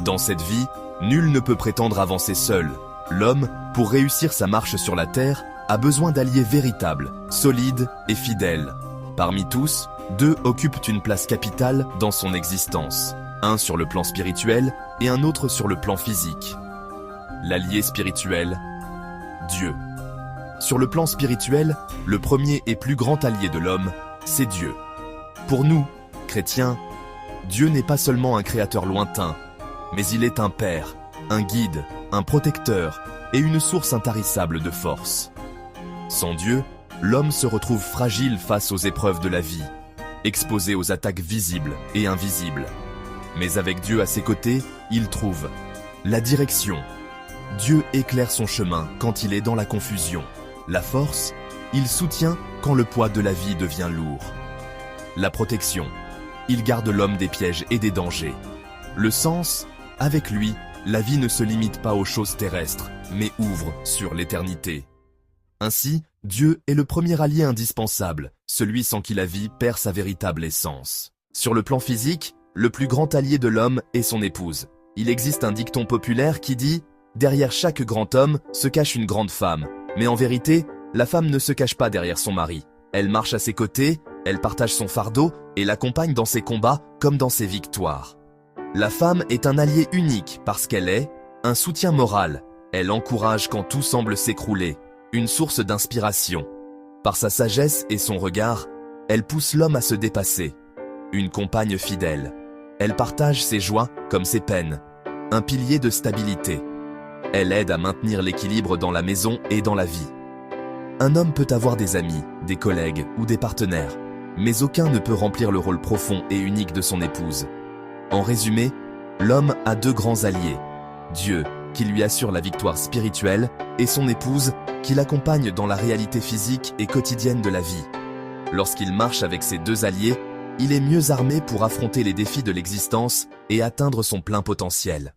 Dans cette vie, nul ne peut prétendre avancer seul. L'homme, pour réussir sa marche sur la terre, a besoin d'alliés véritables, solides et fidèles. Parmi tous, deux occupent une place capitale dans son existence. Un sur le plan spirituel et un autre sur le plan physique. L'allié spirituel, Dieu. Sur le plan spirituel, le premier et plus grand allié de l'homme, c'est Dieu. Pour nous, chrétiens, Dieu n'est pas seulement un créateur lointain, mais il est un père, un guide, un protecteur et une source intarissable de force. Sans Dieu, l'homme se retrouve fragile face aux épreuves de la vie, exposé aux attaques visibles et invisibles. Mais avec Dieu à ses côtés, il trouve la direction. Dieu éclaire son chemin quand il est dans la confusion. La force, il soutient quand le poids de la vie devient lourd. La protection, il garde l'homme des pièges et des dangers. Le sens, avec lui, la vie ne se limite pas aux choses terrestres, mais ouvre sur l'éternité. Ainsi, Dieu est le premier allié indispensable, celui sans qui la vie perd sa véritable essence. Sur le plan physique, le plus grand allié de l'homme est son épouse. Il existe un dicton populaire qui dit « Derrière chaque grand homme se cache une grande femme ». Mais en vérité, la femme ne se cache pas derrière son mari. Elle marche à ses côtés, elle partage son fardeau et l'accompagne dans ses combats comme dans ses victoires. La femme est un allié unique parce qu'elle est un soutien moral. Elle encourage quand tout semble s'écrouler, une source d'inspiration. Par sa sagesse et son regard, elle pousse l'homme à se dépasser. Une compagne fidèle. Elle partage ses joies comme ses peines. Un pilier de stabilité. Elle aide à maintenir l'équilibre dans la maison et dans la vie. Un homme peut avoir des amis, des collègues ou des partenaires, mais aucun ne peut remplir le rôle profond et unique de son épouse. En résumé, l'homme a deux grands alliés. Dieu, qui lui assure la victoire spirituelle, et son épouse, qui l'accompagne dans la réalité physique et quotidienne de la vie. Lorsqu'il marche avec ces deux alliés, il est mieux armé pour affronter les défis de l'existence et atteindre son plein potentiel.